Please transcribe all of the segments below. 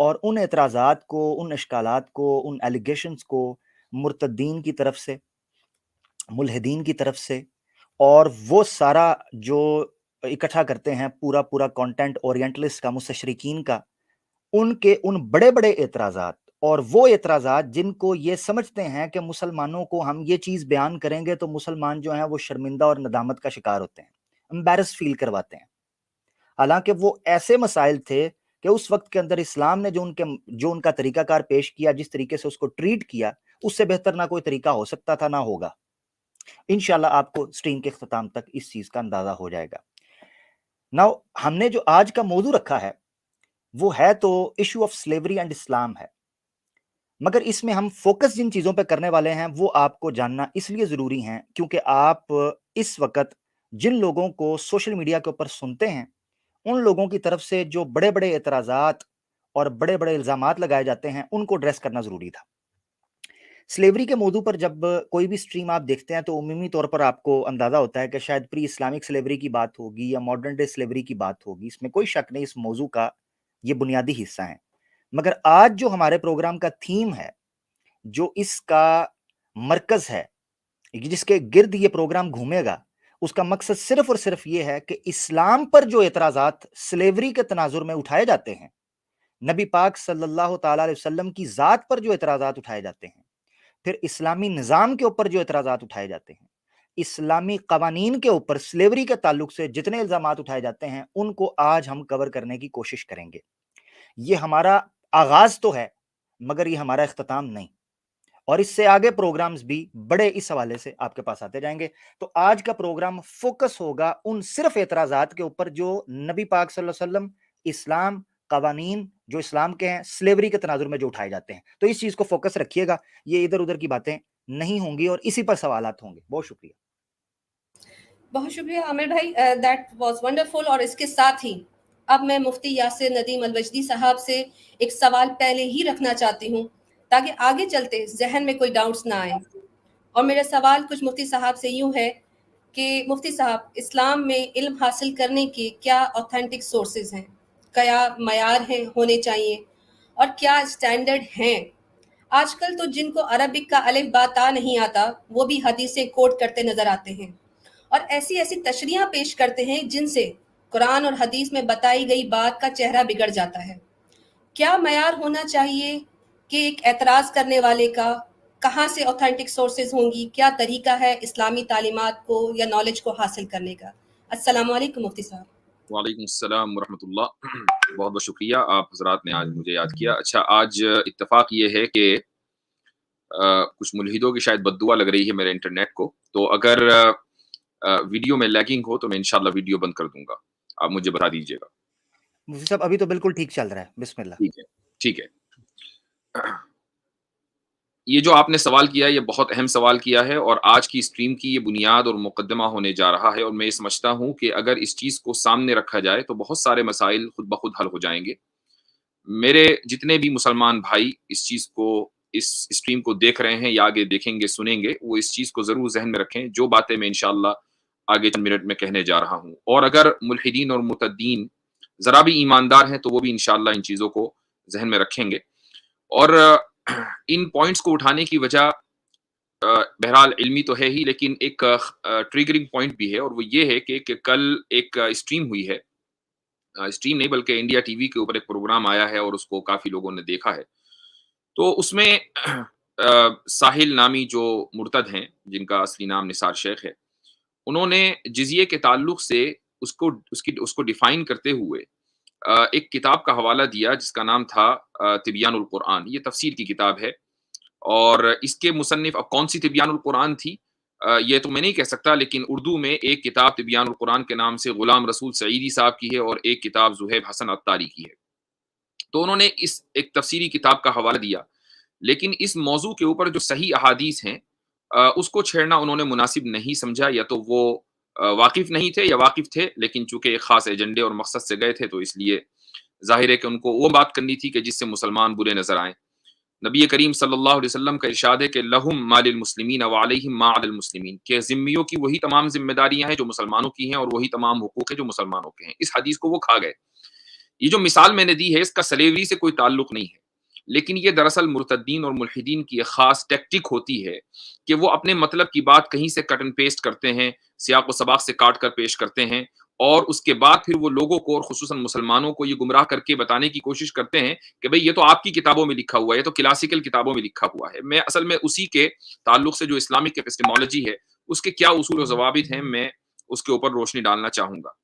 اور ان اعتراضات کو، ان اشکالات کو، ان ایلیگیشنز کو مرتدین کی طرف سے، ملحدین کی طرف سے، اور وہ سارا جو اکٹھا کرتے ہیں پورا کانٹینٹ اورینٹلسٹ کا، مستشرقین کا، ان کے ان بڑے بڑے اعتراضات، اور وہ اعتراضات جن کو یہ سمجھتے ہیں کہ مسلمانوں کو ہم یہ چیز بیان کریں گے تو مسلمان جو ہیں وہ شرمندہ اور ندامت کا شکار ہوتے ہیں، امبیرس فیل کرواتے ہیں، حالانکہ وہ ایسے مسائل تھے کہ اس وقت کے اندر اسلام نے جو ان کا طریقہ کار پیش کیا، جس طریقے سے اس کو ٹریٹ کیا، اس سے بہتر نہ کوئی طریقہ ہو سکتا تھا، نہ ہوگا۔ انشاءاللہ آپ کو سٹریم کے اختتام تک اس چیز کا اندازہ ہو جائے گا۔ ناؤ ہم نے جو آج کا موضوع رکھا ہے وہ ہے تو ایشو آف سلیوری اینڈ اسلام ہے، مگر اس میں ہم فوکس جن چیزوں پہ کرنے والے ہیں وہ آپ کو جاننا اس لیے ضروری ہیں کیونکہ آپ اس وقت جن لوگوں کو سوشل میڈیا کے اوپر سنتے ہیں، ان لوگوں کی طرف سے جو بڑے بڑے اعتراضات اور بڑے بڑے الزامات لگائے جاتے ہیں ان کو ایڈریس کرنا ضروری تھا۔ سلیوری کے موضوع پر جب کوئی بھی سٹریم آپ دیکھتے ہیں تو عمومی طور پر آپ کو اندازہ ہوتا ہے کہ شاید پری اسلامک سلیوری کی بات ہوگی یا ماڈرن ڈے سلیوری کی بات ہوگی، اس میں کوئی شک نہیں، اس موضوع کا یہ بنیادی حصہ ہیں۔ مگر آج جو ہمارے پروگرام کا تھیم ہے، جو اس کا مرکز ہے، جس کے گرد یہ پروگرام گھومے گا، اس کا مقصد صرف اور صرف یہ ہے کہ اسلام پر جو اعتراضات سلیوری کے تناظر میں اٹھائے جاتے ہیں، نبی پاک صلی اللہ تعالیٰ علیہ وسلم کی ذات پر جو اعتراضات اٹھائے جاتے ہیں، پھر اسلامی نظام کے اوپر جو اعتراضات اٹھائے جاتے ہیں، اسلامی قوانین کے اوپر سلیوری کے تعلق سے جتنے الزامات اٹھائے جاتے ہیں، ان کو آج ہم کور کرنے کی کوشش کریں گے۔ یہ ہمارا آغاز تو ہے مگر یہ ہمارا اختتام نہیں، اور اس سے آگے پروگرامز بھی بڑے اس حوالے سے آپ کے پاس آتے جائیں گے۔ تو آج کا پروگرام فوکس ہوگا ان صرف اعتراضات کے اوپر جو نبی پاک صلی اللہ علیہ وسلم، اسلام، قوانین جو اسلام کے ہیں، سلیوری کے تناظر میں جو اٹھائے جاتے ہیں۔ تو اس چیز کو فوکس رکھیے گا، یہ ادھر ادھر کی باتیں نہیں ہوں گی اور اسی پر سوالات ہوں گے۔ بہت شکریہ۔ بہت شکریہ عامر بھائی، دیٹ واز ونڈرفل۔ اور اس کے ساتھ ہی اب میں مفتی یاسر ندیم الوجدی صاحب سے ایک سوال پہلے ہی رکھنا چاہتی ہوں تاکہ آگے چلتے ذہن میں کوئی ڈاؤٹس نہ آئیں۔ اور میرا سوال کچھ مفتی صاحب سے یوں ہے کہ مفتی صاحب، اسلام میں علم حاصل کرنے کے کیا اوتھینٹک سورسز ہیں، کیا معیار ہیں ہونے چاہیے، اور کیا اسٹینڈرڈ ہیں؟ آج کل تو جن کو عربک کا الف با تا نہیں آتا وہ بھی حدیثیں کوٹ کرتے نظر آتے ہیں اور ایسی تشریحاں پیش کرتے ہیں جن سے قرآن اور حدیث میں بتائی گئی بات کا چہرہ بگڑ جاتا ہے۔ کیا معیار ہونا چاہیے کہ ایک اعتراض کرنے والے کا کہاں سے اوتھینٹک سورسز ہوں گی؟ کیا طریقہ ہے اسلامی تعلیمات کو یا نالج کو حاصل کرنے کا؟ السلام علیکم مفتی صاحب۔ وعلیکم السلام ورحمۃ اللہ۔ بہت بہت شکریہ، آپ حضرات نے آج مجھے یاد کیا۔ اچھا، آج اتفاق یہ ہے کہ کچھ ملحدوں کی شاید بد دعا لگ رہی ہے میرے انٹرنیٹ کو، تو اگر ویڈیو میں لیگنگ ہو تو میں انشاءاللہ ویڈیو بند کر دوں گا، آپ مجھے بتا دیجیے گا۔ مفتی صاحب ابھی تو بالکل ٹھیک چل رہا ہے، بسم اللہ۔ ٹھیک ہے۔ یہ جو آپ نے سوال کیا، یہ بہت اہم سوال کیا ہے، اور آج کی اسٹریم کی یہ بنیاد اور مقدمہ ہونے جا رہا ہے، اور میں یہ سمجھتا ہوں کہ اگر اس چیز کو سامنے رکھا جائے تو بہت سارے مسائل خود بخود حل ہو جائیں گے۔ میرے جتنے بھی مسلمان بھائی اس چیز کو، اس اسٹریم کو دیکھ رہے ہیں یا آگے دیکھیں گے، سنیں گے، وہ اس چیز کو ضرور ذہن میں رکھیں جو باتیں میں انشاءاللہ آگے چند منٹ میں کہنے جا رہا ہوں۔ اور اگر ملحدین اور مرتدین ذرا بھی ایماندار ہیں تو وہ بھی انشاءاللہ ان چیزوں کو ذہن میں رکھیں گے۔ اور ان پوائنٹس کو اٹھانے کی وجہ بہرحال علمی تو ہے ہی، لیکن ایک ٹریگرنگ پوائنٹ بھی ہے، اور وہ یہ ہے کہ کل ایک اسٹریم ہوئی ہے، اسٹریم نہیں بلکہ انڈیا ٹی وی کے اوپر ایک پروگرام آیا ہے اور اس کو کافی لوگوں نے دیکھا ہے۔ تو اس میں ساحل نامی جو مرتد ہیں، جن کا اصلی نام نثار شیخ ہے، انہوں نے جزیے کے تعلق سے اس کو ڈیفائن کرتے ہوئے ایک کتاب کا حوالہ دیا جس کا نام تھا تبیان القرآن۔ یہ تفسیر کی کتاب ہے، اور اس کے مصنف، اب کون سی تبیان القرآن تھی یہ تو میں نہیں کہہ سکتا، لیکن اردو میں ایک کتاب تبیان القرآن کے نام سے غلام رسول سعیدی صاحب کی ہے، اور ایک کتاب زہیب حسن عطاری کی ہے۔ تو انہوں نے اس ایک تفسیری کتاب کا حوالہ دیا، لیکن اس موضوع کے اوپر جو صحیح احادیث ہیں اس کو چھیڑنا انہوں نے مناسب نہیں سمجھا، یا تو وہ واقف نہیں تھے یا واقف تھے، لیکن چونکہ ایک خاص ایجنڈے اور مقصد سے گئے تھے تو اس لیے ظاہر ہے کہ ان کو وہ بات کرنی تھی کہ جس سے مسلمان برے نظر آئیں۔ نبی کریم صلی اللہ علیہ وسلم کا ارشاد ہے کہ لہم ما للمسلمین وعلیہم ما علی المسلمین، کہ ذمیوں کی وہی تمام ذمہ داریاں ہیں جو مسلمانوں کی ہیں، اور وہی تمام حقوق ہیں جو مسلمانوں کے ہیں۔ اس حدیث کو وہ کھا گئے۔ یہ جو مثال میں نے دی ہے اس کا سلیوری سے کوئی تعلق نہیں ہے، لیکن یہ دراصل مرتدین اور ملحدین کی ایک خاص ٹیکٹک ہوتی ہے کہ وہ اپنے مطلب کی بات کہیں سے کٹ اینڈ پیسٹ کرتے ہیں، سیاق و سباق سے کاٹ کر پیش کرتے ہیں، اور اس کے بعد پھر وہ لوگوں کو اور خصوصاً مسلمانوں کو یہ گمراہ کر کے بتانے کی کوشش کرتے ہیں کہ بھئی یہ تو آپ کی کتابوں میں لکھا ہوا ہے، یہ تو کلاسیکل کتابوں میں لکھا ہوا ہے۔ میں اصل میں اسی کے تعلق سے جو اسلامک ایپسٹیمولوجی ہے اس کے کیا اصول و ضوابط ہیں، میں اس کے اوپر روشنی ڈالنا چاہوں گا۔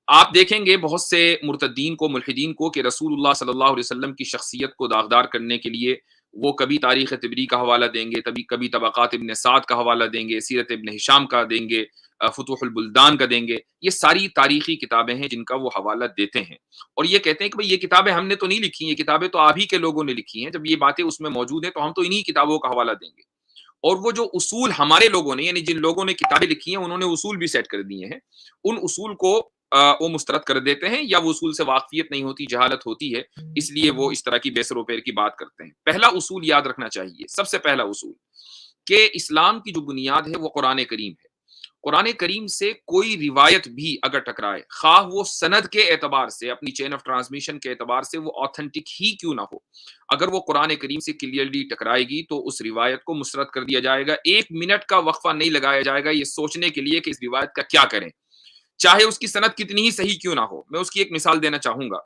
آپ دیکھیں گے بہت سے مرتدین کو، ملحدین کو، کہ رسول اللہ صلی اللہ علیہ وسلم کی شخصیت کو داغدار کرنے کے لیے وہ کبھی تاریخ طبری کا حوالہ دیں گے، کبھی طبقات ابن سعد کا حوالہ دیں گے، سیرت ابن ہشام کا دیں گے، فتوح البلدان کا دیں گے۔ یہ ساری تاریخی کتابیں ہیں جن کا وہ حوالہ دیتے ہیں، اور یہ کہتے ہیں کہ بھئی یہ کتابیں ہم نے تو نہیں لکھی، یہ کتابیں تو آپ ہی کے لوگوں نے لکھی ہیں، جب یہ باتیں اس میں موجود ہیں تو ہم تو انہی کتابوں کا حوالہ دیں گے۔ اور وہ جو اصول ہمارے لوگوں نے، یعنی جن لوگوں نے کتابیں لکھی ہیں انہوں نے اصول بھی سیٹ کر دیے ہیں، ان اصول کو وہ مسترد کر دیتے ہیں، یا وہ اصول سے واقفیت نہیں ہوتی، جہالت ہوتی ہے، اس لیے وہ اس طرح کی بے سر و پیر کی بات کرتے ہیں۔ پہلا اصول یاد رکھنا چاہیے، سب سے پہلا اصول، کہ اسلام کی جو بنیاد ہے وہ قرآن کریم ہے۔ قرآن کریم سے کوئی روایت بھی اگر ٹکرائے، خواہ وہ سند کے اعتبار سے، اپنی چین آف ٹرانسمیشن کے اعتبار سے وہ آتھنٹک ہی کیوں نہ ہو، اگر وہ قرآن کریم سے کلیئرلی ٹکرائے گی تو اس روایت کو مسترد کر دیا جائے گا۔ 1 منٹ کا وقفہ نہیں لگایا جائے گا یہ سوچنے کے لیے کہ اس روایت کا کیا کریں، چاہے اس کی سند کتنی ہی صحیح کیوں نہ ہو۔ میں اس کی ایک مثال دینا چاہوں گا۔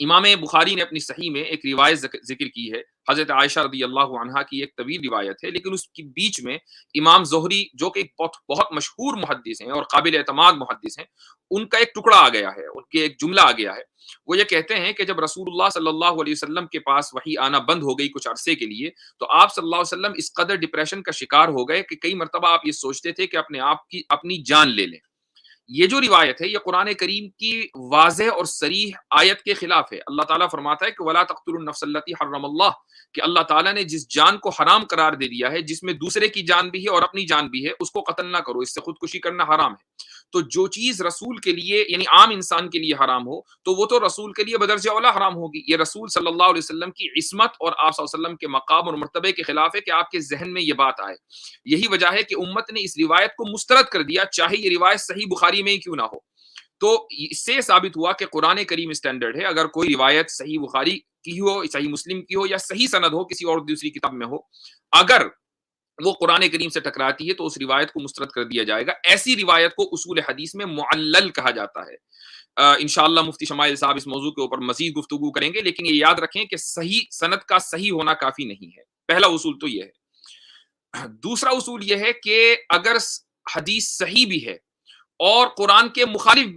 امام بخاری نے اپنی صحیح میں ایک روایت ذکر کی ہے، حضرت عائشہ رضی اللہ عنہا کی ایک طویل روایت ہے، لیکن اس کے بیچ میں امام زہری جو کہ ایک بہت مشہور محدث ہیں اور قابل اعتماد محدث ہیں، ان کا ایک ٹکڑا آ گیا ہے، ان کے ایک جملہ آ گیا ہے۔ وہ یہ کہتے ہیں کہ جب رسول اللہ صلی اللہ علیہ وسلم کے پاس وحی آنا بند ہو گئی کچھ عرصے کے لیے، تو آپ صلی اللہ علیہ وسلم اس قدر ڈپریشن کا شکار ہو گئے کہ کئی مرتبہ آپ یہ سوچتے تھے کہ اپنی جان لے لیں۔ یہ جو روایت ہے یہ قرآن کریم کی واضح اور صریح آیت کے خلاف ہے۔ اللہ تعالیٰ فرماتا ہے کہ وَلَا تَقْتُلُوا النَّفْسَ الَّتِي حَرَّمَ اللَّهُ، کہ اللہ تعالیٰ نے جس جان کو حرام قرار دے دیا ہے، جس میں دوسرے کی جان بھی ہے اور اپنی جان بھی ہے، اس کو قتل نہ کرو، اس سے خودکشی کرنا حرام ہے۔ تو جو چیز رسول کے لیے یعنی عام انسان کے لیے حرام ہو تو وہ تو رسول کے لیے بدرجہ اولا حرام ہوگی۔ یہ رسول صلی اللہ علیہ وسلم کی عصمت اور آپ صلی اللہ علیہ وسلم کے مقام اور مرتبے کے خلاف ہے کہ آپ کے ذہن میں یہ بات آئے۔ یہی وجہ ہے کہ امت نے اس روایت کو مسترد کر دیا، چاہے یہ روایت صحیح بخاری میں ہی کیوں نہ ہو۔ تو اس سے ثابت ہوا کہ قرآن کریم اسٹینڈرڈ ہے۔ اگر کوئی روایت صحیح بخاری کی ہو، صحیح مسلم کی ہو، یا صحیح سند ہو کسی اور دوسری کتاب میں ہو، اگر وہ قرآن کریم سے ٹکراتی ہے تو اس روایت کو مسترد کر دیا جائے گا۔ ایسی روایت کو اصول حدیث میں معلل کہا جاتا ہے۔ انشاءاللہ مفتی شمائل صاحب اس موضوع کے اوپر مزید گفتگو کریں گے، لیکن یہ یاد رکھیں کہ صحیح سند کا صحیح ہونا کافی نہیں ہے۔ پہلا اصول تو یہ ہے۔ دوسرا اصول یہ ہے کہ اگر حدیث صحیح بھی ہے اور قرآن کے مخالف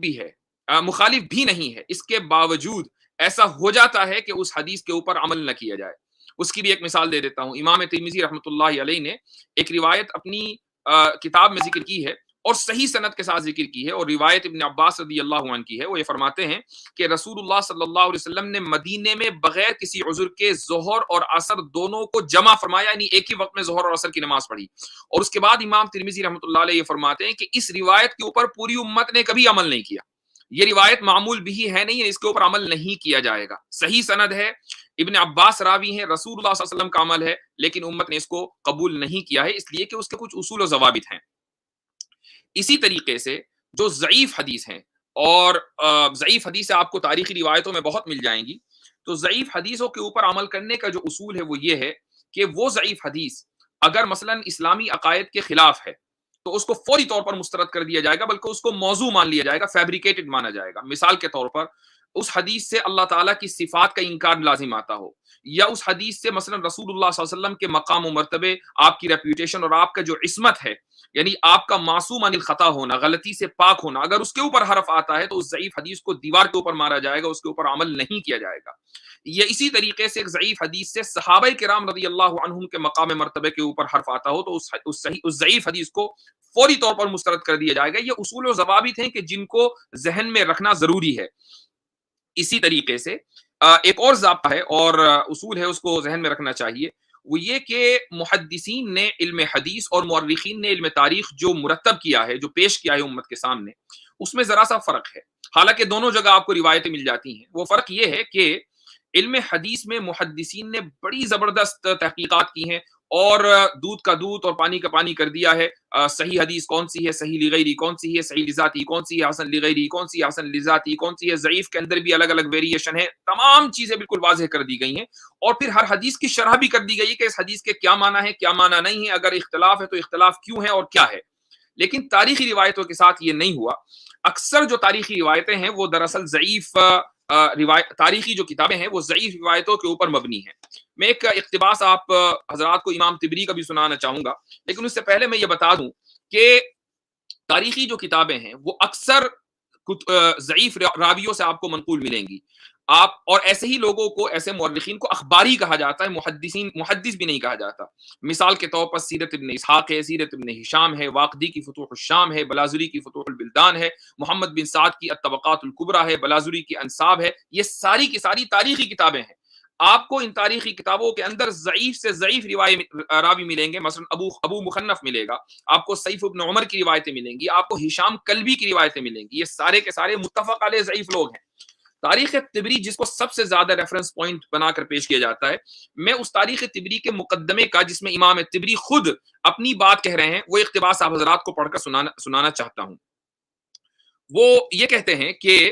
بھی نہیں ہے، اس کے باوجود ایسا ہو جاتا ہے کہ اس حدیث کے اوپر عمل نہ کیا جائے، اس کی بھی ایک مثال دے دیتا ہوں۔ امام ترمذی رحمۃ اللہ علیہ نے ایک روایت اپنی کتاب میں ذکر کی ہے اور صحیح سند کے ساتھ ذکر کی ہے، اور روایت ابن عباس رضی اللہ عنہ کی ہے۔ وہ یہ فرماتے ہیں کہ رسول اللہ صلی اللہ علیہ وسلم نے مدینے میں بغیر کسی عذر کے ظہر اور عصر دونوں کو جمع فرمایا، یعنی ایک ہی وقت میں ظہر اور عصر کی نماز پڑھی۔ اور اس کے بعد امام ترمذی رحمۃ اللہ علیہ یہ فرماتے ہیں کہ اس روایت کے اوپر پوری امت نے کبھی عمل نہیں کیا۔ یہ روایت معمول بھی ہے نہیں، اس کے اوپر عمل نہیں کیا جائے گا۔ صحیح سند ہے، ابن عباس راوی ہیں، رسول اللہ صلی اللہ علیہ وسلم کا عمل ہے، لیکن امت نے اس کو قبول نہیں کیا ہے، اس لیے کہ اس کے کچھ اصول و ضوابط ہیں۔ اسی طریقے سے جو ضعیف حدیث ہیں، اور ضعیف حدیث آپ کو تاریخی روایتوں میں بہت مل جائیں گی، تو ضعیف حدیثوں کے اوپر عمل کرنے کا جو اصول ہے وہ یہ ہے کہ وہ ضعیف حدیث اگر مثلا اسلامی عقائد کے خلاف ہے تو اس کو فوری طور پر مسترد کر دیا جائے گا، بلکہ اس کو موضوع مان لیا جائے گا، فیبریکیٹڈ مانا جائے گا۔ مثال کے طور پر اس حدیث سے اللہ تعالیٰ کی صفات کا انکار لازم آتا ہو، یا اس حدیث سے مثلا رسول اللہ صلی اللہ علیہ وسلم کے مقام و مرتبے، آپ کی ریپیوٹیشن اور آپ کا جو عصمت ہے، یعنی آپ کا معصوم عن الخطا ہونا، غلطی سے پاک ہونا، اگر اس کے اوپر حرف آتا ہے تو اس ضعیف حدیث کو دیوار کے اوپر مارا جائے گا، اس کے اوپر عمل نہیں کیا جائے گا۔ یہ اسی طریقے سے ایک ضعیف حدیث سے صحابہ کرام رضی اللہ عنہم کے مقام مرتبے کے اوپر حرف آتا ہو تو اس ضعیف حدیث کو فوری طور پر مسترد کر دیا جائے گا۔ یہ اصول و ضوابط ہیں کہ جن کو ذہن میں رکھنا ضروری ہے۔ اسی طریقے سے ایک اور ضابطہ ہے اور اصول ہے، اس کو ذہن میں رکھنا چاہیے، وہ یہ کہ محدثین نے علم حدیث اور مورخین نے علم تاریخ جو مرتب کیا ہے، جو پیش کیا ہے امت کے سامنے، اس میں ذرا سا فرق ہے۔ حالانکہ دونوں جگہ آپ کو روایتیں مل جاتی ہیں۔ وہ فرق یہ ہے کہ علم حدیث میں محدثین نے بڑی زبردست تحقیقات کی ہیں اور دودھ کا دودھ اور پانی کا پانی کر دیا ہے. صحیح حدیث کون سی ہے, صحیح لغیری کون سی ہے, صحیح لذاتی کون سی ہے, حسن لغیری کون سی ہے, حسن لذاتی کون سی ہے, ضعیف کے اندر بھی الگ الگ ویریشن ہے. تمام چیزیں بالکل واضح کر دی گئی ہیں, اور پھر ہر حدیث کی شرح بھی کر دی گئی ہے کہ اس حدیث کے کیا معنی ہے, کیا معنی نہیں ہے, اگر اختلاف ہے تو اختلاف کیوں ہے اور کیا ہے. لیکن تاریخی روایتوں کے ساتھ یہ نہیں ہوا. اکثر جو تاریخی روایتیں ہیں وہ دراصل ضعیف تاریخی جو کتابیں ہیں وہ ضعیف روایتوں کے اوپر مبنی ہیں. میں ایک اقتباس آپ حضرات کو امام طبری کا بھی سنانا چاہوں گا, لیکن اس سے پہلے میں یہ بتا دوں کہ تاریخی جو کتابیں ہیں وہ اکثر ضعیف راویوں سے آپ کو منقول ملیں گی. آپ اور ایسے ہی لوگوں کو, ایسے مورخین کو اخباری کہا جاتا ہے, محدث بھی نہیں کہا جاتا. مثال کے طور پر سیرت ابن اسحاق ہے, سیرت ابن ہشام ہے, واقدی کی فتوح الشام ہے, بلازری کی فتوح البلدان ہے, محمد بن سعد کی الطبقات الکبریٰ ہے, بلازری کی انصاب ہے. یہ ساری کی ساری تاریخی کتابیں ہیں. آپ کو ان تاریخی کتابوں کے اندر ضعیف سے ضعیف راوی ملیں گے. مثلا ابو مخنف ملے گا آپ کو, سیف ابن عمر کی روایتیں ملیں گی آپ کو, ہشام کلبی کی روایتیں ملیں گی. یہ سارے کے سارے متفق علیہ ضعیف لوگ ہیں. تاریخ طبری جس کو سب سے زیادہ ریفرنس پوائنٹ بنا کر پیش کیا جاتا ہے, میں اس تاریخ طبری کے مقدمے کا, جس میں امام طبری خود اپنی بات کہہ رہے ہیں, وہ اقتباس آپ حضرات کو پڑھ کر سنانا چاہتا ہوں. وہ یہ کہتے ہیں کہ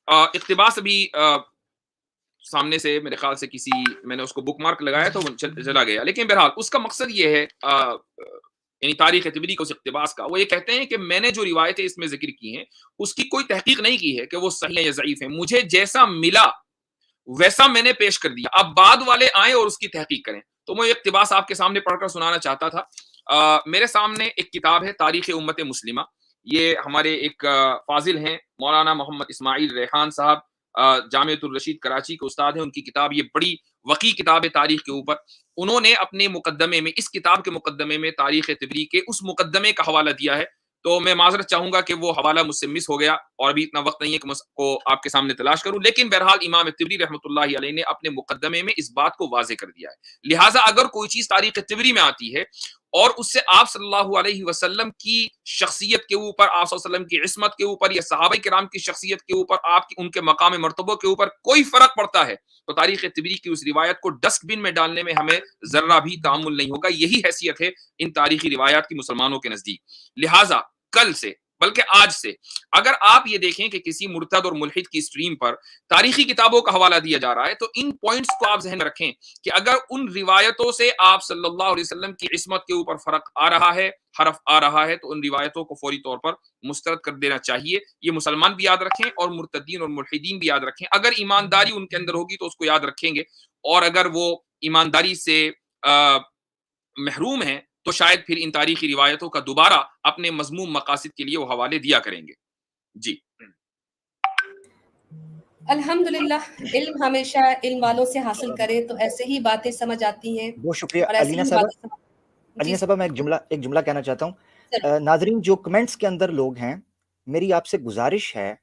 اقتباس ابھی سامنے سے میرے خیال سے میں نے اس کو بک مارک لگایا تو چلا گیا, لیکن بہرحال اس کا مقصد یہ ہے یعنی تاریخ طبری کو, اس اقتباس کا. وہ یہ کہتے ہیں کہ میں نے جو روایتیں اس میں ذکر کی ہیں اس کی کوئی تحقیق نہیں کی ہے کہ وہ صحیح ہیں یا ضعیف ہیں. مجھے جیسا ملا ویسا میں نے پیش کر دیا. اب بعد والے آئیں اور اس کی تحقیق کریں. تو میں اقتباس آپ کے سامنے پڑھ کر سنانا چاہتا تھا. میرے سامنے ایک کتاب ہے تاریخ امت مسلمہ. یہ ہمارے ایک فاضل ہیں مولانا محمد اسماعیل ریحان صاحب, جامعۃ الرشید کراچی کے استاد ہیں. ان کی کتاب, یہ بڑی وقی کتاب ہے تاریخ کے اوپر. انہوں نے اپنے مقدمے میں, اس کتاب کے مقدمے میں, تاریخ طبری کے اس مقدمے کا حوالہ دیا ہے. تو میں معذرت چاہوں گا کہ وہ حوالہ مجھ سے مس ہو گیا, اور ابھی اتنا وقت نہیں ہے کہ کو آپ کے سامنے تلاش کروں. لیکن بہرحال امام طبری رحمۃ اللہ علیہ نے اپنے مقدمے میں اس بات کو واضح کر دیا ہے. لہٰذا اگر کوئی چیز تاریخ طبری میں آتی ہے اور اس سے آپ صلی اللہ علیہ وسلم کی شخصیت کے اوپر, آپ صلی اللہ علیہ وسلم کی عصمت کے اوپر, یا صحابہ کرام کی شخصیت کے اوپر, آپ کی ان کے مقام مرتبہ کے اوپر کوئی فرق پڑتا ہے, تو تاریخ طبری کی اس روایت کو ڈسٹ بن میں ڈالنے میں ہمیں ذرہ بھی تعامل نہیں ہوگا. یہی حیثیت ہے ان تاریخی روایات کی مسلمانوں کے نزدیک. لہٰذا کل سے, بلکہ آج سے, اگر آپ یہ دیکھیں کہ کسی مرتد اور ملحد کی اسٹریم پر تاریخی کتابوں کا حوالہ دیا جا رہا ہے, تو ان پوائنٹس کو آپ ذہن میں رکھیں کہ اگر ان روایتوں سے آپ صلی اللہ علیہ وسلم کی عصمت کے اوپر فرق آ رہا ہے, حرف آ رہا ہے, تو ان روایتوں کو فوری طور پر مسترد کر دینا چاہیے. یہ مسلمان بھی یاد رکھیں اور مرتدین اور ملحدین بھی یاد رکھیں. اگر ایمانداری ان کے اندر ہوگی تو اس کو یاد رکھیں گے, اور اگر وہ ایمانداری سے محروم ہیں تو شاید پھر ان تاریخی روایتوں کا دوبارہ اپنے مذموم مقاصد کے لیے وہ حوالے دیا کریں گے. جی الحمدللہ, علم ہمیشہ علم والوں سے حاصل کرے تو ایسے ہی باتیں سمجھ آتی ہیں. بہت شکریہ اور ایسی علینا ہی صاحبہ. باتیں علینا صاحبہ, میں ایک جملہ کہنا چاہتا ہوں. سر. ناظرین, جو کمنٹس کے اندر لوگ ہیں, میری آپ سے گزارش ہے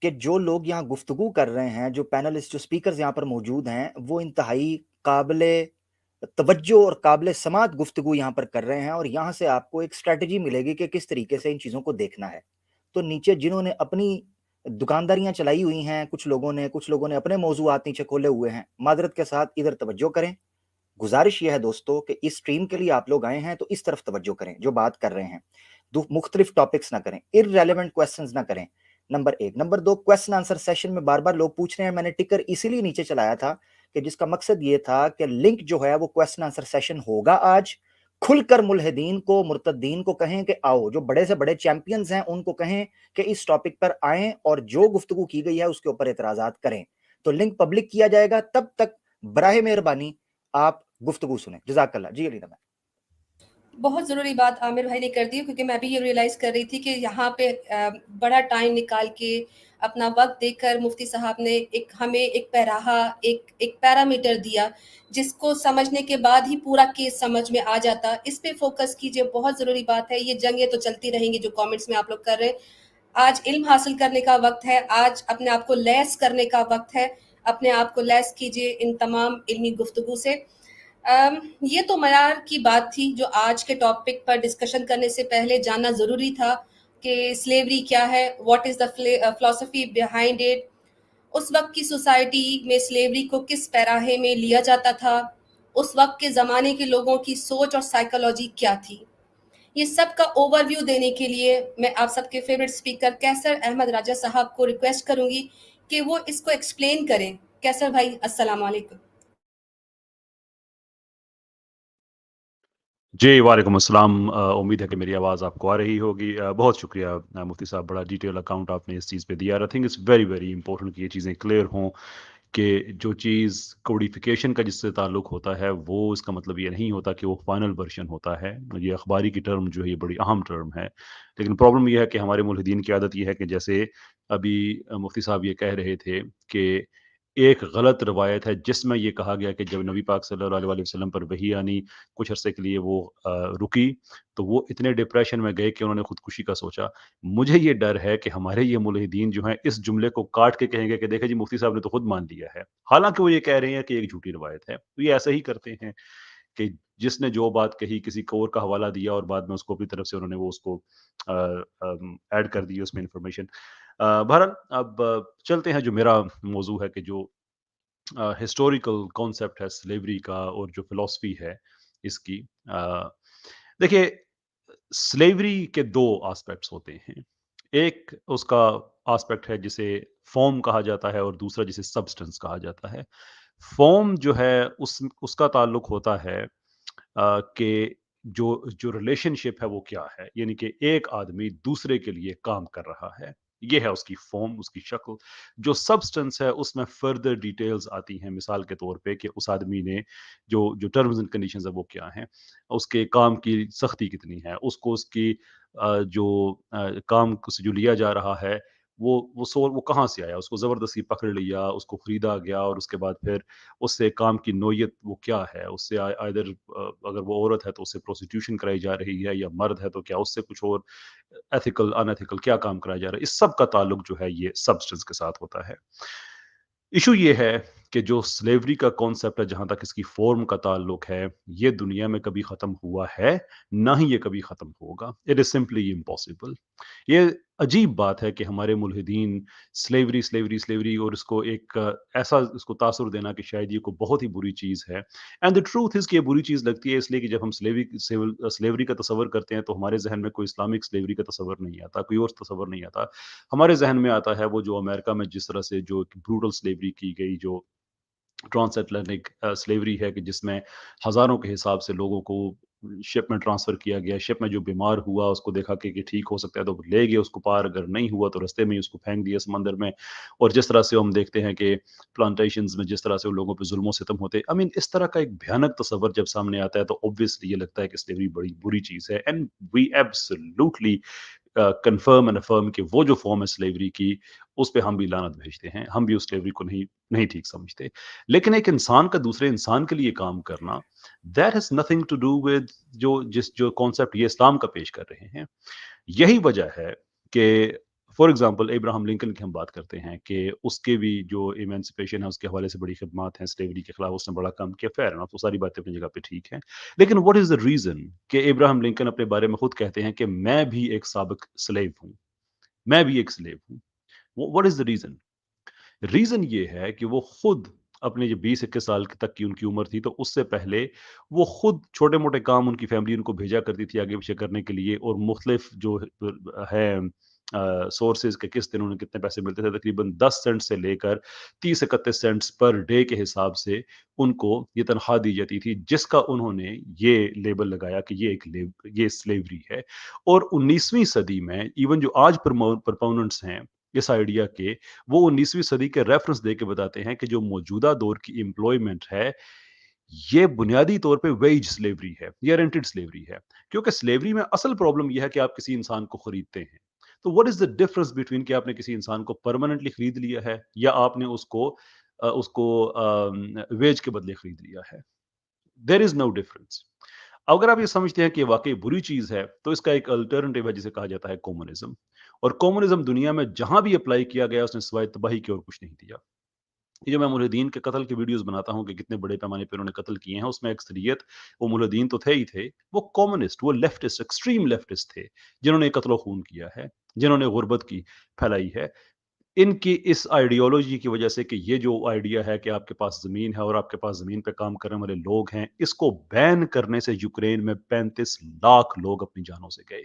کہ جو لوگ یہاں گفتگو کر رہے ہیں, جو پینلسٹ, جو سپیکرز یہاں پر موجود ہیں, وہ انتہائی قابل توجہ اور قابل سماعت گفتگو یہاں پر کر رہے ہیں, اور یہاں سے آپ کو ایک اسٹریٹجی ملے گی کہ کس طریقے سے ان چیزوں کو دیکھنا ہے. تو نیچے جنہوں نے اپنی دکانداریاں چلائی ہوئی ہیں, کچھ لوگوں نے اپنے موضوعات نیچے کھولے ہوئے ہیں, معذرت کے ساتھ ادھر توجہ کریں. گزارش یہ ہے دوستو کہ اس سٹریم کے لیے آپ لوگ آئے ہیں تو اس طرف توجہ کریں, جو بات کر رہے ہیں مختلف ٹاپکس نہ کریں, irrelevant questions نہ کریں. Number 1. Number 2, question answer session میں بار بار لوگ پوچھ رہے ہیں. میں نے ٹکر اسی لیے نیچے چلایا تھا کہ جس کا مقصد یہ تھا کہ لنک جو ہے وہ کویسچن آنسر سیشن ہوگا آج. کھل کر ملحدین کو, مرتدین کو کہیں کہ آؤ, جو بڑے سے بڑے چیمپئنز ہیں ان کو کہیں کہ اس ٹاپک پر آئیں اور جو گفتگو کی گئی ہے اس کے اوپر اعتراضات کریں. تو لنک پبلک کیا جائے گا, تب تک براہ مہربانی آپ گفتگو سنیں. جزاک اللہ. جی علینا میم. بہت ضروری بات عامر بھائی نے کر دی, کیونکہ میں بھی یہ ریئلائز کر رہی تھی کہ یہاں پہ بڑا ٹائم نکال کے اپنا وقت دے کر مفتی صاحب نے ہمیں ایک پیراہا, ایک پیرامیٹر دیا جس کو سمجھنے کے بعد ہی پورا کیس سمجھ میں آ جاتا. اس پہ فوکس کیجئے, بہت ضروری بات ہے. یہ جنگیں تو چلتی رہیں گی جو کامنٹس میں آپ لوگ کر رہے ہیں. آج علم حاصل کرنے کا وقت ہے, آج اپنے آپ کو لیس کرنے کا وقت ہے. اپنے آپ کو لیس کیجئے ان تمام علمی گفتگو سے. یہ تو معیار کی بات تھی جو آج کے ٹاپک پر ڈسکشن کرنے سے پہلے جاننا ضروری تھا کہ سلیوری کیا ہے, واٹ از دا فلسفی بیہائنڈ اٹ, اس وقت کی سوسائٹی میں سلیوری کو کس پیراہے میں لیا جاتا تھا، اس وقت کے زمانے کے لوگوں کی سوچ اور سائیکالوجی کیا تھی. یہ سب کا اوور ویو دینے کے لیے میں آپ سب کے فیوریٹ اسپیکر کیسر احمد راجہ صاحب کو ریکویسٹ کروں گی کہ وہ اس کو ایکسپلین کریں. کیسر بھائی السلام علیکم. جی وعلیکم السلام. امید ہے کہ میری آواز آپ کو آ رہی ہوگی. بہت شکریہ مفتی صاحب، بڑا ڈیٹیل اکاؤنٹ آپ نے اس چیز پہ دیا. I think it's very very important کہ یہ چیزیں کلیئر ہوں کہ جو چیز کوڈیفیکیشن کا جس سے تعلق ہوتا ہے وہ اس کا مطلب یہ نہیں ہوتا کہ وہ فائنل ورژن ہوتا ہے. یہ اخباری کی ٹرم جو ہے یہ بڑی اہم ٹرم ہے، لیکن پرابلم یہ ہے کہ ہمارے ملحدین کی عادت یہ ہے کہ جیسے ابھی مفتی صاحب یہ کہہ رہے تھے کہ ایک غلط روایت ہے جس میں یہ کہا گیا کہ جب نبی پاک صلی اللہ علیہ وسلم پر وحی آنی کچھ عرصے کے لیے وہ رکی تو وہ اتنے ڈپریشن میں گئے کہ انہوں نے خودکشی کا سوچا. مجھے یہ ڈر ہے کہ ہمارے یہ ملحدین جو ہیں اس جملے کو کاٹ کے کہیں گے کہ دیکھیں جی مفتی صاحب نے تو خود مان لیا ہے، حالانکہ وہ یہ کہہ رہے ہیں کہ ایک جھوٹی روایت ہے. تو یہ ایسا ہی کرتے ہیں کہ جس نے جو بات کہی کسی کو اور کا حوالہ دیا اور بعد میں اس کو اپنی طرف سے انہوں نے وہ اس کو ایڈ کر دی اس میں انفارمیشن. بہرحال اب چلتے ہیں جو میرا موضوع ہے کہ جو ہسٹوریکل کانسیپٹ ہے سلیوری کا اور جو فلسفی ہے اس کی. دیکھیے سلیوری کے دو آسپیکٹس ہوتے ہیں. ایک اس کا آسپیکٹ ہے جسے فارم کہا جاتا ہے اور دوسرا جسے سبسٹنس کہا جاتا ہے. فارم جو ہے اس کا تعلق ہوتا ہے کہ جو ریلیشن شپ ہے وہ کیا ہے، یعنی کہ ایک آدمی دوسرے کے لیے کام کر رہا ہے، یہ ہے اس کی فارم، اس کی شکل. جو سبسٹنس ہے اس میں فردر ڈیٹیلز آتی ہیں، مثال کے طور پہ کہ اس آدمی نے جو ٹرمز اینڈ کنڈیشنز ہے وہ کیا ہیں، اس کے کام کی سختی کتنی ہے، اس کو اس کی جو کام سے جو لیا جا رہا ہے وہ کہاں سے آیا، اس کو زبردستی پکڑ لیا، اس کو خریدا گیا اور اس کے بعد پھر اس سے کام کی نوعیت وہ کیا ہے، اس سے ادھر اگر وہ عورت ہے تو اس سے پروسٹیوشن کرائی جا رہی ہے، یا مرد ہے تو کیا اس سے کچھ اور ایتھیکل ان ایتھیکل کیا کام کرایا جا رہا ہے. اس سب کا تعلق جو ہے یہ سبسٹنس کے ساتھ ہوتا ہے. ایشو یہ ہے کہ جو سلیوری کا کانسیپٹ ہے جہاں تک اس کی فارم کا تعلق ہے یہ دنیا میں کبھی ختم ہوا ہے نہ ہی یہ کبھی ختم ہوگا. It is simply impossible. یہ عجیب بات ہے کہ ہمارے ملحدین سلیوری سلیوری سلیوری اور اس کو ایک ایسا اس کو تاثر دینا کہ شاید یہ کوئی بہت ہی بری چیز ہے. اینڈ دا ٹروتھ از کہ یہ بری چیز لگتی ہے اس لیے کہ جب ہم سلیوری کا تصور کرتے ہیں تو ہمارے ذہن میں کوئی اسلامک سلیوری کا تصور نہیں آتا، کوئی اور تصور نہیں آتا. ہمارے ذہن میں آتا ہے وہ جو امریکہ میں جس طرح سے جو بروٹل سلیوری کی گئی، جو ٹرانس اٹلانٹک سلیوری ہے کہ جس میں ہزاروں کے حساب سے لوگوں کو شپ میں ٹرانسفر کیا گیا. شپ میں جو بیمار ہوا اس کو دیکھا کہ ٹھیک ہو سکتا ہے تو لے گئے اس کو پار، اگر نہیں ہوا تو رستے میں ہی اس کو پھینک دیا سمندر میں. اور جس طرح سے ہم دیکھتے ہیں کہ پلانٹیشنز میں جس طرح سے لوگوں پہ ظلم و ستم ہوتے، اس طرح کا ایک بھیانک تصور جب سامنے آتا ہے تو obviously یہ لگتا ہے کہ سلیوری بڑی بری چیز ہے. And we absolutely confirm and affirm کہ وہ جو فارم ہے سلیوری کی اس پہ ہم بھی لعنت بھیجتے ہیں، ہم بھی اس سلیوری کو نہیں ٹھیک سمجھتے. لیکن ایک انسان کا دوسرے انسان کے لیے کام کرنا that has nothing to do with جو کانسیپٹ یہ اسلام کا پیش کر رہے ہیں. یہی وجہ ہے کہ فار ایگزامپل ابراہم لنکن کی ہم بات کرتے ہیں کہ اس کے بھی جو ایمانسپیشن ہے اس کے حوالے سے بڑی خدمات ہیں سلیوری کے خلاف، اس نے بڑا کام کیا. فیئر انف، وہ ساری باتیں اپنی جگہ پہ ٹھیک ہیں. لیکن واٹ از دا ریزن کہ ابراہم لنکن اپنے بارے میں خود کہتے ہیں کہ میں بھی ایک سابق سلیو ہوں، میں بھی ایک سلیو ہوں. What is the reason? Reason یہ ہے کہ وہ خود اپنے جو 20-21 سال تک کی ان کی عمر تھی تو اس سے پہلے وہ خود چھوٹے موٹے کام ان کی فیملی ان کو بھیجا کرتی تھی آگے پیچھے کرنے کے لیے، اور مختلف جو ہے سورسز کے کس دن انہیں کتنے پیسے ملتے تھے، تقریباً 10 سینٹ سے لے کر 30-31 سینٹس پر ڈے کے حساب سے ان کو یہ تنخواہ دی جاتی تھی، جس کا انہوں نے یہ لیبل لگایا کہ یہ سلیوری ہے. اور 19ویں صدی میں ایون جو آج پرپوننٹس ہیں اس آئیڈیا کے، وہ 19ویں صدی کے ریفرنس دے کے بتاتے ہیں کہ جو موجودہ دور کی امپلائمنٹ ہے یہ بنیادی طور پہ ویج سلیوری ہے یا رینٹڈ سلیوری ہے. کیونکہ سلیوری میں اصل پرابلم یہ ہے کہ آپ کسی انسان کو خریدتے ہیں. تو what is the difference between کہ آپ نے کسی انسان کو پرماننٹلی خرید لیا ہے یا آپ نے اس کو ویج کے بدلے خرید لیا ہے. دیر از نو ڈفرنس. اگر آپ یہ سمجھتے ہیں کہ یہ واقعی بری چیز ہے تو اس کا ایک الٹرنیٹیو ہے جسے کہا جاتا ہے کمیونزم. اور کمیونزم دنیا میں جہاں بھی اپلائی کیا گیا اس نے سوائے تباہی کے اور کچھ نہیں دیا. یہ جو میں ملحدین کے قتل کے ویڈیوز بناتا ہوں کہ کتنے بڑے پیمانے پہ انہوں نے قتل کیے ہیں، اس میں اکثریت وہ ملحدین تو تھے ہی تھے، وہ کمیونسٹ، وہ لیفٹسٹ، ایکسٹریم لیفٹسٹ تھے جنہوں نے قتل و خون کیا ہے، جنہوں نے غربت کی پھیلائی ہے. ان کی اس آئیڈیالوجی کی وجہ سے کہ یہ جو آئیڈیا ہے کہ آپ کے پاس زمین ہے اور آپ کے پاس زمین پہ کام کرنے والے لوگ ہیں، اس کو بین کرنے سے یوکرین میں 35 لاکھ لوگ اپنی جانوں سے گئے۔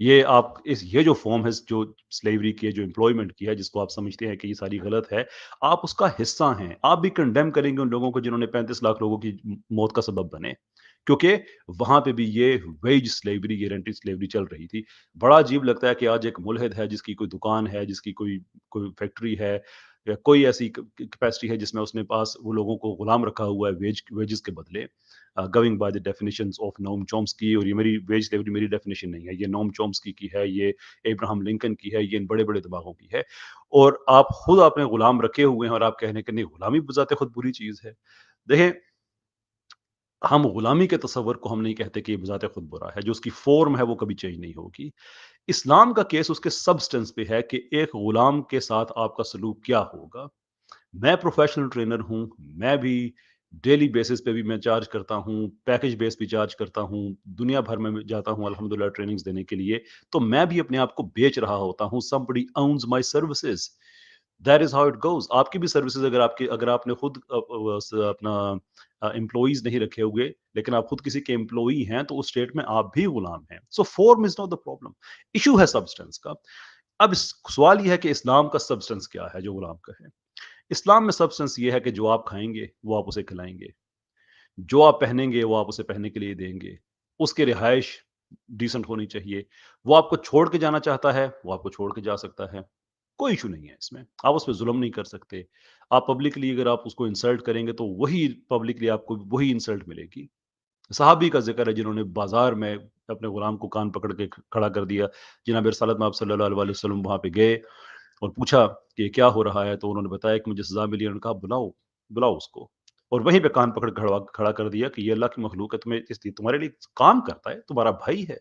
یہ جو فارم ہے جو سلیوری کی ہے، جو امپلائمنٹ کی ہے، جس کو آپ سمجھتے ہیں کہ یہ ساری غلط ہے، آپ اس کا حصہ ہیں۔ آپ بھی کنڈیم کریں گے ان لوگوں کو جنہوں نے 35 لاکھ لوگوں کی موت کا سبب بنے، کیونکہ وہاں پہ بھی یہ ویج سلیوری، یہ رینٹڈ سلیوری چل رہی تھی۔ بڑا عجیب لگتا ہے کہ آج ایک ملحد ہے جس کی کوئی دکان ہے، جس کی کوئی فیکٹری ہے یا کوئی ایسی کیپیسٹی ہے جس میں اس نے پاس وہ لوگوں کو غلام رکھا ہوا ہے ویجز کے بدلے، going by the definitions of نوم چومسکی۔ اور یہ میری ویج سلیوری میری ڈیفینیشن نہیں ہے، یہ نوم چومسکی کی ہے، یہ ابراہم لنکن کی ہے، یہ ان بڑے بڑے دماغوں کی ہے۔ اور آپ خود اپنے غلام رکھے ہوئے ہیں اور آپ کہنے کہ نہیں، غلامی بذات خود بری چیز ہے۔ دیکھیں، ہم غلامی کے تصور کو ہم نہیں کہتے کہ یہ بذات خود برا ہے، جو اس کی فارم ہے وہ کبھی چینج نہیں ہوگی۔ اسلام کا کیس اس کے سبسٹنس پہ ہے کہ ایک غلام کے ساتھ آپ کا سلوک کیا ہوگا۔ میں پروفیشنل ٹرینر ہوں، میں بھی ڈیلی بیسس پہ بھی میں چارج کرتا ہوں، پیکج بیس پہ چارج کرتا ہوں، دنیا بھر میں جاتا ہوں الحمدللہ ٹریننگز دینے کے لیے، تو میں بھی اپنے آپ کو بیچ رہا ہوتا ہوں۔ somebody owns my services. That is how it goes. آپ کی بھی سروسز اگر آپ نے خود اپنا امپلائیز نہیں رکھے ہوئے لیکن آپ خود کسی کے امپلائی ہیں تو اس اسٹیٹ میں آپ بھی غلام ہیں۔ So form is not the problem, issue ہے سبسٹنس کا۔ اب سوال یہ ہے کہ اسلام کا سبسٹنس کیا ہے جو غلام کا ہے؟ اسلام میں سبسٹنس یہ ہے کہ جو آپ کھائیں گے وہ آپ اسے کھلائیں گے، جو آپ پہنیں گے وہ آپ اسے پہننے کے لیے دیں گے، اس کی رہائش ڈیسنٹ ہونی چاہیے، وہ آپ کو چھوڑ کے جانا چاہتا ہے وہ آپ کو چھوڑ کے جا سکتا ہے، کوئی ایشو نہیں ہے اس میں، آپ اس پہ ظلم نہیں کر سکتے۔ آپ پبلکلی اگر آپ اس کو انسلٹ کریں گے تو وہی پبلکلی آپ کو وہی انسلٹ ملے گی۔ صحابی کا ذکر ہے جنہوں نے بازار میں اپنے غلام کو کان پکڑ کے کھڑا کر دیا، جناب رسالت میں آپ صلی اللہ علیہ وسلم وہاں پہ گئے اور پوچھا کہ یہ کیا ہو رہا ہے، تو انہوں نے بتایا کہ مجھے سزا ملی۔ انہوں نے کہا بلاؤ اس کو، اور وہیں پہ کان پکڑ کھڑا کر دیا کہ یہ اللہ کی مخلوق ہے، تمہارے لیے کام کرتا ہے، تمہارا بھائی ہے،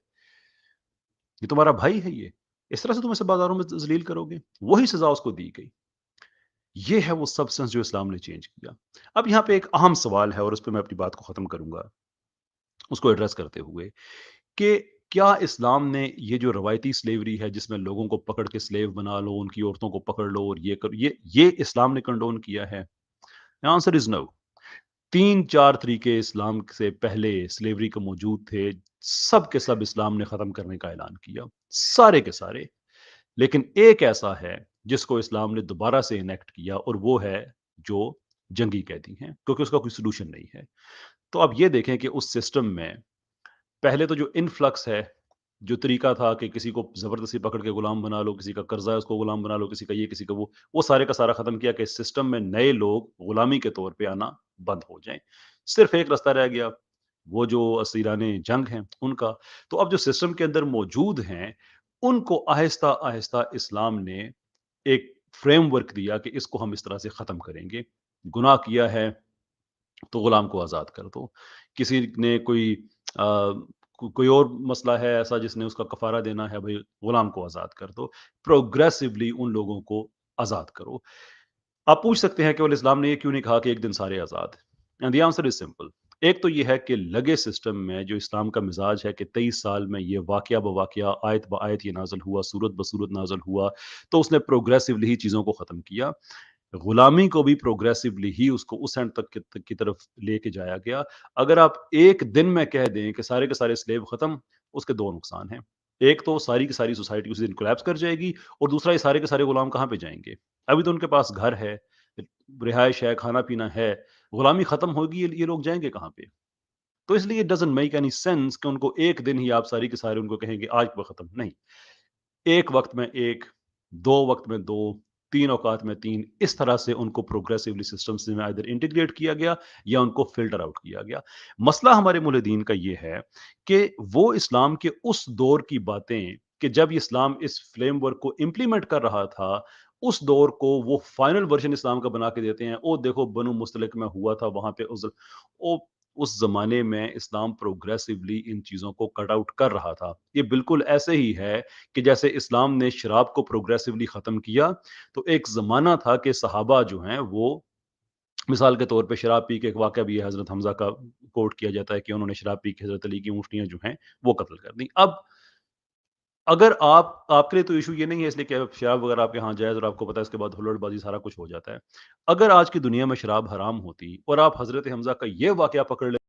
یہ تمہارا بھائی ہے، یہ اس طرح سے تم اسے بازاروں میں ذلیل کرو گے؟ وہی سزا اس کو دی گئی۔ یہ ہے وہ سبسٹنس جو اسلام نے چینج کیا۔ اب یہاں پہ ایک اہم سوال ہے اور اس پہ میں اپنی بات کو ختم کروں گا اس کو ایڈریس کرتے ہوئے کہ کیا اسلام نے یہ جو روایتی سلیوری ہے جس میں لوگوں کو پکڑ کے سلیو بنا لو، ان کی عورتوں کو پکڑ لو اور یہ اسلام نے کنڈون کیا ہے؟ آنسر از نو۔ 3-4 طریقے اسلام سے پہلے سلیوری کے موجود تھے، سب کے سب اسلام نے ختم کرنے کا اعلان کیا، سارے کے سارے۔ لیکن ایک ایسا ہے جس کو اسلام نے دوبارہ سے انیکٹ کیا، اور وہ ہے جو جنگی قیدی ہیں، کیونکہ اس کا کوئی سلوشن نہیں ہے۔ تو اب یہ دیکھیں کہ اس سسٹم میں پہلے تو جو انفلکس ہے، جو طریقہ تھا کہ کسی کو زبردستی پکڑ کے غلام بنا لو، کسی کا قرضہ ہے اس کو غلام بنا لو، کسی کا یہ کسی کا وہ سارے کا سارا ختم کیا کہ اس سسٹم میں نئے لوگ غلامی کے طور پہ آنا بند ہو جائیں۔ صرف ایک رستہ رہ گیا، وہ جو اسیران جنگ ہیں ان کا۔ تو اب جو سسٹم کے اندر موجود ہیں ان کو آہستہ آہستہ اسلام نے ایک فریم ورک دیا کہ اس کو ہم اس طرح سے ختم کریں گے۔ گناہ کیا ہے تو غلام کو آزاد کر دو، کسی نے کوئی اور مسئلہ ہے ایسا جس نے اس کا کفارہ دینا ہے، بھائی غلام کو آزاد کر دو، پروگریسولی ان لوگوں کو آزاد کرو۔ آپ پوچھ سکتے ہیں کہ اسلام نے یہ کیوں نہیں کہا کہ ایک دن سارے آزاد؟ And the answer is simple. ایک تو یہ ہے کہ لگے سسٹم میں جو اسلام کا مزاج ہے کہ 23 سال میں یہ واقعہ بواقعہ آیت بآیت یہ نازل ہوا، سورت بسورت نازل ہوا، تو اس نے پروگریسولی ہی چیزوں کو ختم کیا۔ غلامی کو بھی پروگریسولی ہی اس کو اس اینڈ تک کی طرف لے کے جایا گیا۔ اگر آپ ایک دن میں کہہ دیں کہ سارے کے سارے سلیب ختم، اس کے دو نقصان ہیں۔ ایک تو ساری کی ساری سوسائٹی اسی دن کولیپس کر جائے گی، اور دوسرا یہ سارے کے سارے غلام کہاں پہ جائیں گے؟ ابھی تو ان کے پاس گھر ہے، رہائش ہے، کھانا پینا ہے، غلامی ختم ہوگی، یہ لوگ جائیں گے کہاں پہ؟ تو اس لیے ڈزنٹ میک اینی سینس کہ ان کو ایک دن ہی آپ ساری کے سارے ان کو کہیں گے آج وہ ختم، نہیں۔ ایک وقت میں ایک، 2 وقت میں 2، 3 اوقات میں 3، اس طرح سے ان کو پروگریسولی سسٹمز میں ادھر انٹیگریٹ کیا گیا یا ان کو فلٹر آؤٹ کیا گیا۔ مسئلہ ہمارے مولدین کا یہ ہے کہ وہ اسلام کے اس دور کی باتیں کہ جب اسلام اس فریم ورک کو امپلیمنٹ کر رہا تھا، اس دور کو وہ فائنل ورژن اسلام کا بنا کے دیتے ہیں۔ او دیکھو بنو مستلق میں ہوا تھا وہاں پہ اس زمانے میں اسلام پروگریسولی ان چیزوں کو کٹ آؤٹ کر رہا تھا۔ یہ بالکل ایسے ہی ہے کہ جیسے اسلام نے شراب کو پروگریسولی ختم کیا، تو ایک زمانہ تھا کہ صحابہ جو ہیں وہ مثال کے طور پہ شراب پی کے، ایک واقعہ بھی ہے حضرت حمزہ کا کوٹ کیا جاتا ہے کہ انہوں نے شراب پی کے حضرت علی کی اونٹنیاں جو ہیں وہ قتل کر دیں۔ اب اگر آپ کے لیے تو ایشو یہ نہیں ہے، اس لیے کہ شراب وغیرہ آپ کے ہاں جائز اور آپ کو پتا ہے اس کے بعد ہلڑ بازی سارا کچھ ہو جاتا ہے. اگر آج کی دنیا میں شراب حرام ہوتی اور آپ حضرت حمزہ کا یہ واقعہ پکڑ